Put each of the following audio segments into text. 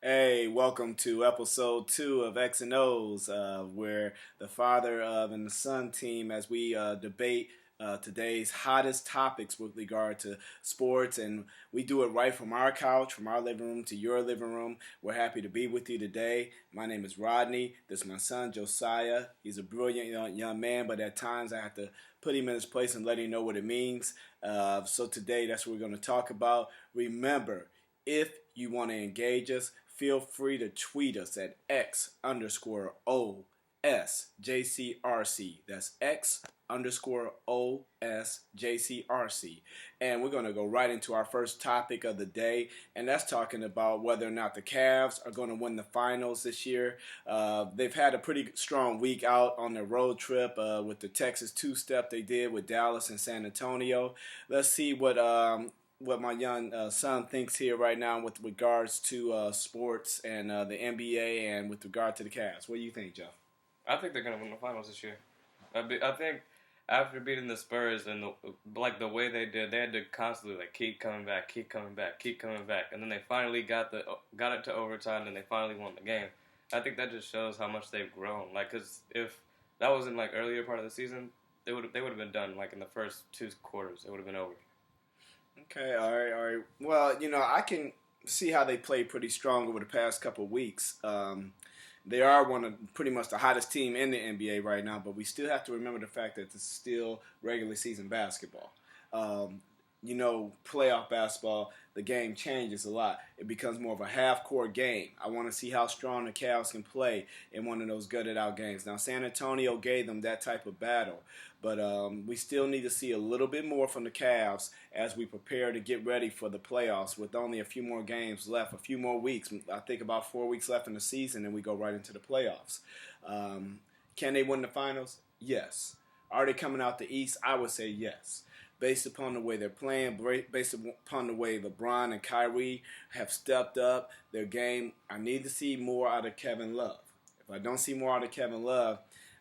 Hey, welcome to episode 2 of X and O's, where the father of and the son team, as we debate today's hottest topics with regard to sports, and we do it right from our couch, from our living room to your living room. We're happy to be with you today. My name is Rodney. This is my son Josiah. He's a brilliant young man, but at times I have to put him in his place and let him know what it means. So today, that's what we're going to talk about. Remember, if you want to engage us, feel free to tweet us at X_OSJCRC. That's X_OSJCRC. And we're going to go right into our first topic of the day, and that's talking about whether or not the Cavs are going to win the finals this year. They've had a pretty strong week out on their road trip with the Texas two-step they did with Dallas and San Antonio. Let's see what my young son thinks here right now with regards to sports and the NBA and with regard to the Cavs. What do you think, Jeff? I think they're going to win the finals this year. I think after beating the Spurs and the way they did, they had to constantly keep coming back, and then they finally got it to overtime, and they finally won the game. I think that just shows how much they've grown. Because if that was in earlier part of the season, they would have been done in the first 2 quarters. It would have been over. Okay, all right. Well, I can see how they played pretty strong over the past couple of weeks. They are one of pretty much the hottest team in the NBA right now, but we still have to remember the fact that it's still regular season basketball. Playoff basketball, the game changes a lot. It becomes more of a half-court game. I want to see how strong the Cavs can play in one of those gutted-out games. Now, San Antonio gave them that type of battle, but we still need to see a little bit more from the Cavs as we prepare to get ready for the playoffs with only a few more games left, a few more weeks. I think about 4 weeks left in the season, and we go right into the playoffs. Can they win the finals? Yes. Are they coming out the East? I would say yes. Based upon the way they're playing, based upon the way LeBron and Kyrie have stepped up their game, I need to see more out of Kevin Love. If I don't see more out of Kevin Love,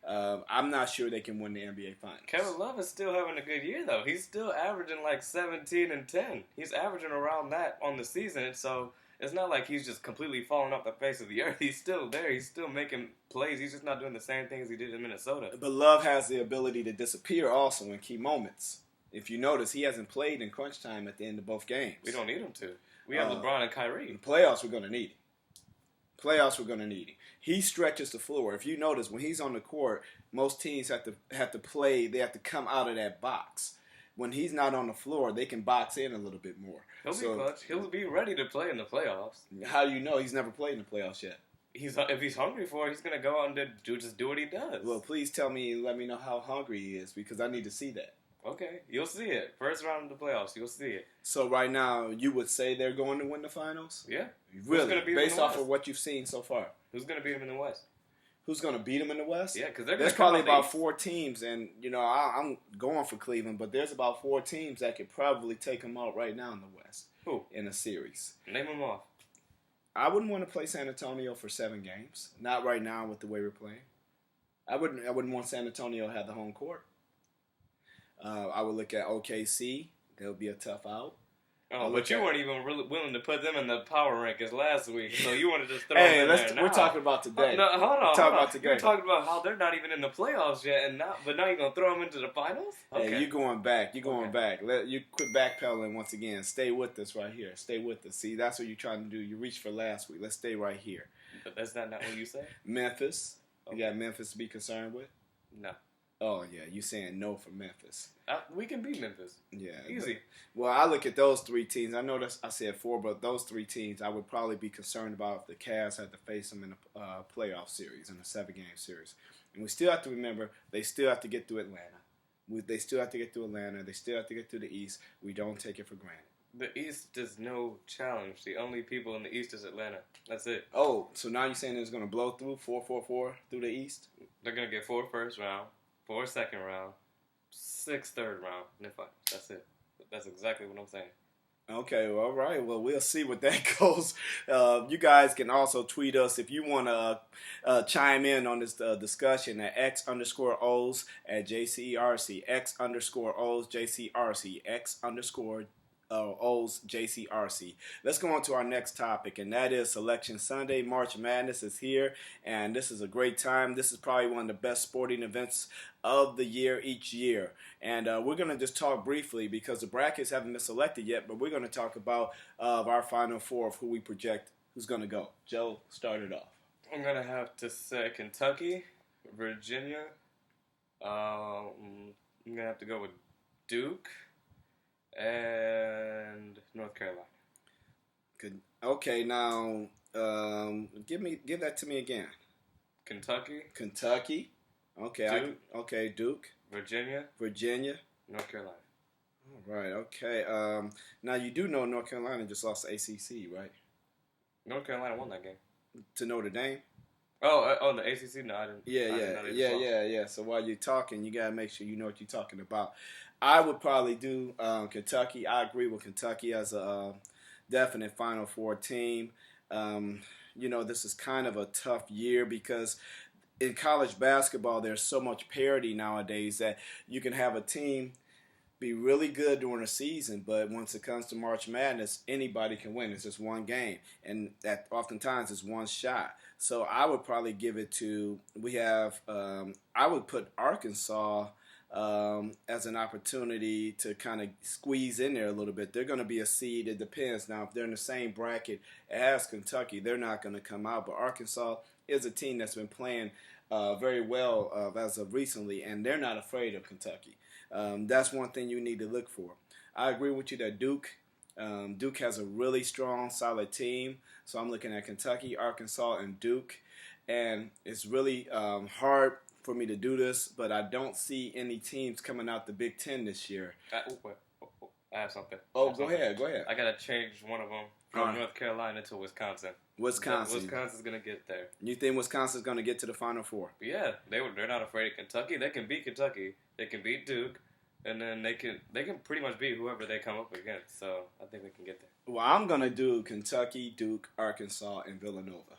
I'm not sure they can win the NBA Finals. Kevin Love is still having a good year, though. He's still averaging 17 and 10. He's averaging around that on the season, so it's not like he's just completely falling off the face of the earth. He's still there. He's still making plays. He's just not doing the same things he did in Minnesota. But Love has the ability to disappear also in key moments. If you notice, he hasn't played in crunch time at the end of both games. We don't need him to. We have LeBron and Kyrie. In the playoffs, we're going to need him. He stretches the floor. If you notice, when he's on the court, most teams have to play. They have to come out of that box. When he's not on the floor, they can box in a little bit more. He'll be ready to play in the playoffs. How do you know? He's never played in the playoffs yet. If he's hungry for it, he's going to go out and just do what he does. Well, please let me know how hungry he is, because I need to see that. Okay, you'll see it. First round of the playoffs, you'll see it. So right now, you would say they're going to win the finals? Yeah. Really? Based off of what you've seen so far? Who's going to beat them in the West? Who's going to beat them in the West? Yeah, because there's probably about 4 teams, and I'm going for Cleveland, but there's about 4 teams that could probably take them out right now in the West. Who? In a series. Name them off. I wouldn't want to play San Antonio for 7 games. Not right now with the way we're playing. I wouldn't want San Antonio to have the home court. I would look at OKC. They'll be a tough out. Oh, but you weren't even really willing to put them in the power rankings last week, so you want to just throw them in there now. We're talking about today. No, hold on. Today. You're talking about how they're not even in the playoffs yet, but now you're going to throw them into the finals? Okay. Hey, you're going back. You quit backpedaling once again. Stay with us right here. Stay with us. See, that's what you're trying to do. You reached for last week. Let's stay right here. But that's not what you said? Memphis. Okay. You got Memphis to be concerned with? No. Oh, yeah, you saying no for Memphis. We can beat Memphis. Yeah. Easy. Well, I look at those 3 teams. I know I said 4, but those 3 teams I would probably be concerned about if the Cavs had to face them in a playoff series, in a 7-game series. And we still have to remember, they still have to get through Atlanta. They still have to get through Atlanta. They still have to get through the East. We don't take it for granted. The East is no challenge. The only people in the East is Atlanta. That's it. Oh, so now you're saying it's going to blow through 4-4-4 through the East? They're going to get 4 first round. 4 second round, 6 third round, and then 5. That's it. That's exactly what I'm saying. Okay, well, all right. Well, we'll see what that goes. You guys can also tweet us if you want to chime in on this discussion at X_O's at JCRC, X_O's JCRC, X_ O's JCRC. Let's go on to our next topic, and that is Selection Sunday. March Madness is here, and this is a great time. This is probably one of the best sporting events of the year each year. And we're going to just talk briefly because the brackets haven't been selected yet, but we're going to talk about our Final Four of who we project who's going to go. Joe, start it off. I'm going to have to say Kentucky, Virginia. I'm going to have to go with Duke and North Carolina. Good. Okay, now give that to me again. Kentucky. Okay. Duke. Duke. Virginia. North Carolina. All right. Okay. Now you do know North Carolina just lost the ACC, right? North Carolina won that game. To Notre Dame. Oh, the ACC? No, I didn't. Yeah. So while you're talking, you gotta make sure you know what you're talking about. I would probably do Kentucky. I agree with Kentucky as a definite Final Four team. This is kind of a tough year because in college basketball, there's so much parity nowadays that you can have a team be really good during a season, but once it comes to March Madness, anybody can win. It's just one game, and that oftentimes is one shot. So I would probably give it to, I would put Arkansas as an opportunity to kind of squeeze in there a little bit. They're going to be a seed. It depends. Now, if they're in the same bracket as Kentucky, they're not going to come out, but Arkansas is a team that's been playing very well as of recently, and they're not afraid of Kentucky. That's one thing you need to look for. I agree with you that Duke has a really strong, solid team. So I'm looking at Kentucky, Arkansas, and Duke. And it's really hard for me to do this, but I don't see any teams coming out the Big Ten this year. I have something. Go ahead. I got to change one of them from North Carolina to Wisconsin. Wisconsin's going to get there. You think Wisconsin's going to get to the Final Four? Yeah, they're not afraid of Kentucky. They can beat Kentucky. They can beat Duke. And then they can pretty much beat whoever they come up against. So I think they can get there. Well, I'm going to do Kentucky, Duke, Arkansas, and Villanova.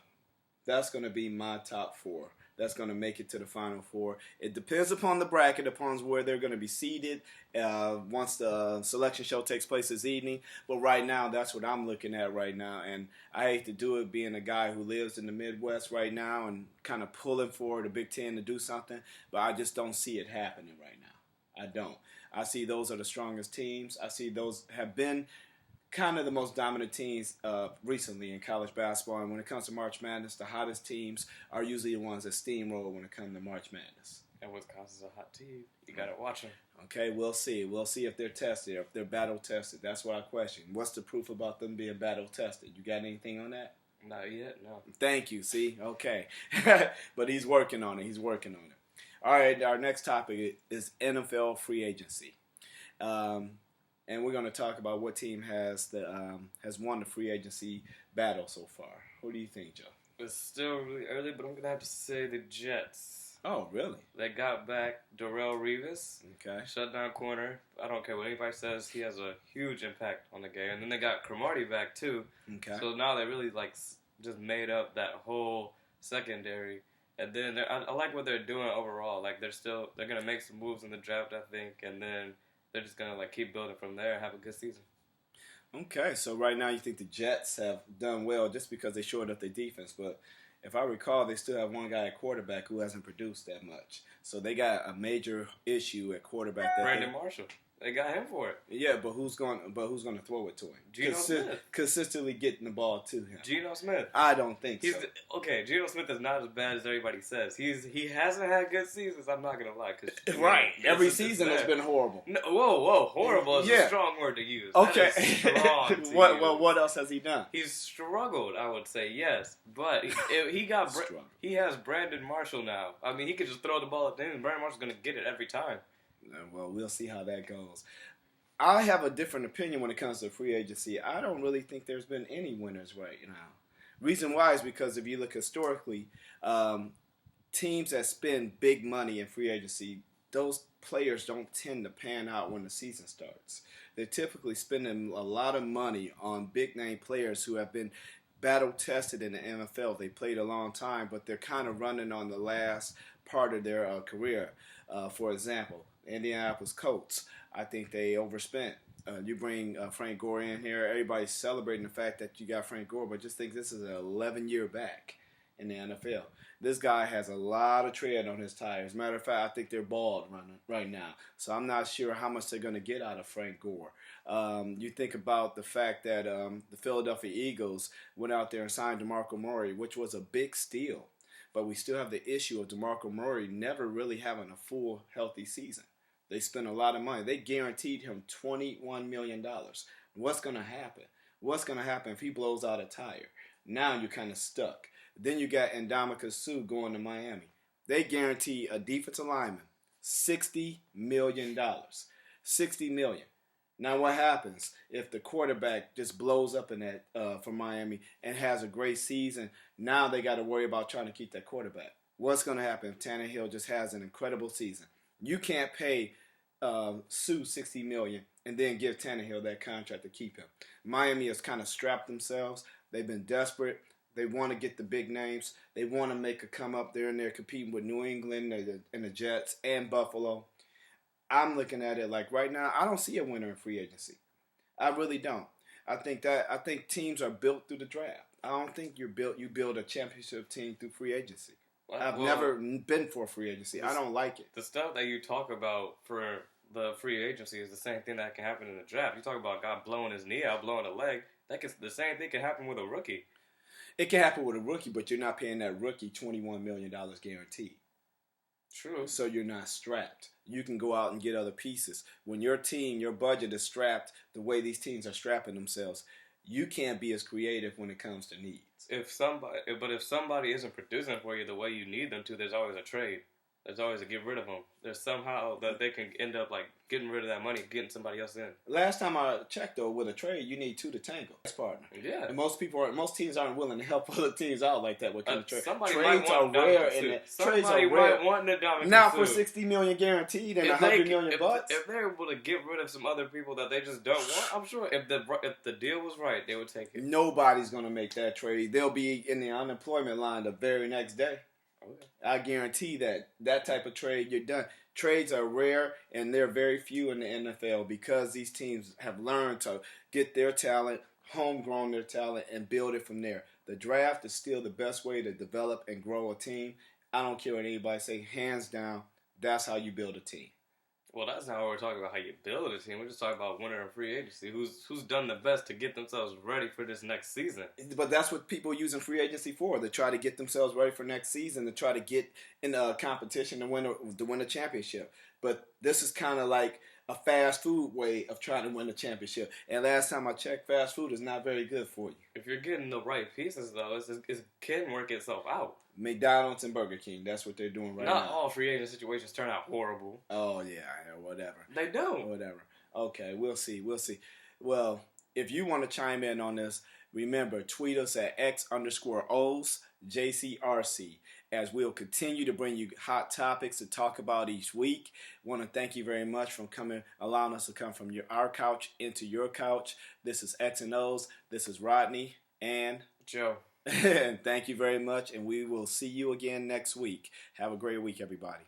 That's going to be my top four. That's going to make it to the Final Four. It depends upon the bracket, upon where they're going to be seated once the selection show takes place this evening. But right now, that's what I'm looking at right now. And I hate to do it being a guy who lives in the Midwest right now and kind of pulling for the Big Ten to do something. But I just don't see it happening right now. I don't. I see those are the strongest teams. I see those have been kind of the most dominant teams recently in college basketball. And when it comes to March Madness, the hottest teams are usually the ones that steamroll when it comes to March Madness. And Wisconsin's a hot team. You got to watch them. Okay, we'll see. We'll see if they're tested, if they're battle-tested. That's what I question. What's the proof about them being battle-tested? You got anything on that? Not yet, no. Thank you. See? Okay. But he's working on it. All right, our next topic is NFL free agency. And we're going to talk about what team has won the free agency battle so far. Who do you think, Joe? It's still really early, but I'm going to have to say the Jets. Oh, really? They got back Darrelle Revis. Okay. Shutdown corner. I don't care what anybody says. He has a huge impact on the game. And then they got Cromartie back, too. Okay. So now they really, just made up that whole secondary. And then I like what they're doing overall. They're going to make some moves in the draft, I think. And then they're just going to keep building from there and have a good season. Okay, so right now you think the Jets have done well just because they shored up their defense. But if I recall, they still have one guy at quarterback who hasn't produced that much. So they got a major issue at quarterback. Brandon Marshall. They got him for it. Yeah, but who's going to throw it to him? Geno Smith. Consistently getting the ball to him. Geno Smith. I don't think so. Geno Smith is not as bad as everybody says. He hasn't had good seasons. I'm not gonna lie. Right. Every season has been horrible. No, whoa. Horrible is a strong word to use. Okay. What else has he done? He's struggled, I would say, yes. But he has Brandon Marshall now. I mean, he could just throw the ball at him, and Brandon Marshall's gonna get it every time. Well, we'll see how that goes. I have a different opinion when it comes to free agency. I don't really think there's been any winners right now. Reason why is because if you look historically, teams that spend big money in free agency, those players don't tend to pan out when the season starts. They're typically spending a lot of money on big-name players who have been battle-tested in the NFL. They played a long time, but they're kind of running on the last part of their career. For example, Indianapolis Colts, I think they overspent You bring Frank Gore in here. Everybody's celebrating the fact that you got Frank Gore, but just think this is an 11-year back in the NFL. This guy has a lot of tread on his tires. Matter of fact, I think they're bald right now. So I'm not sure how much they're going to get out of Frank Gore. You think about the fact that the Philadelphia Eagles went out there and signed DeMarco Murray, which was a big steal. But we still have the issue of DeMarco Murray never really having a full, healthy season. They spent a lot of money. They guaranteed him $21 million. What's going to happen? What's going to happen if he blows out a tire? Now you're kind of stuck. Then you got Ndamukong Suh going to Miami. They guarantee a defensive lineman $60 million. $60 million. Now what happens if the quarterback just blows up in that for Miami and has a great season? Now they got to worry about trying to keep that quarterback. What's going to happen if Tannehill just has an incredible season? You can't pay Suh $60 million and then give Tannehill that contract to keep him. Miami has kind of strapped themselves. They've been desperate. They want to get the big names. They want to make a come up there, and they're competing with New England and the Jets and Buffalo. I'm looking at it like right now, I don't see a winner in free agency. I really don't. I think teams are built through the draft. I don't think you build a championship team through free agency. I've never been for free agency. I don't like it. The stuff that you talk about for the free agency is the same thing that can happen in the draft. You talk about a guy blowing his knee out, blowing a leg. The same thing can happen with a rookie. It can happen with a rookie, but you're not paying that rookie $21 million guaranteed. True. So you're not strapped. You can go out and get other pieces. When your team, your budget is strapped the way these teams are strapping themselves, you can't be as creative when it comes to needs. If somebody isn't producing for you the way you need them to, there's always a trade. There's always a get rid of them. There's somehow that they can end up like getting rid of that money, getting somebody else in. Last time I checked, though, with a trade, you need two to tango. That's partner. Yeah. And most teams aren't willing to help other teams out like that with kind of trade. Trades are rare. Somebody might want the Ndamukong Suh. Now for $60 million guaranteed and $100 million bucks. If they're able to get rid of some other people that they just don't want, I'm sure if the deal was right, they would take it. Nobody's gonna make that trade. They'll be in the unemployment line the very next day. Okay. I guarantee that type of trade, you're done. Trades are rare, and they're very few in the NFL because these teams have learned to get their talent, homegrown their talent, and build it from there. The draft is still the best way to develop and grow a team. I don't care what anybody say. Hands down, that's how you build a team. Well, that's not what we're talking about, how you build a team. We're just talking about winner in free agency. Who's done the best to get themselves ready for this next season. But that's what people are using free agency for. They try to get themselves ready for next season, to try to get in a competition to win a championship. But this is kind of like a fast food way of trying to win a championship. And last time I checked, fast food is not very good for you. If you're getting the right pieces, though, it can work itself out. McDonald's and Burger King, that's what they're doing right now. Not all free agent situations turn out horrible. Oh, yeah, whatever. They don't. Whatever. Okay, we'll see. Well, if you want to chime in on this, remember, tweet us at X_O's JCRC, as we'll continue to bring you hot topics to talk about each week. Want to thank you very much for allowing us to come from our couch into your couch. This is X and O's. This is Rodney and Joe. And thank you very much, and we will see you again next week. Have a great week, everybody.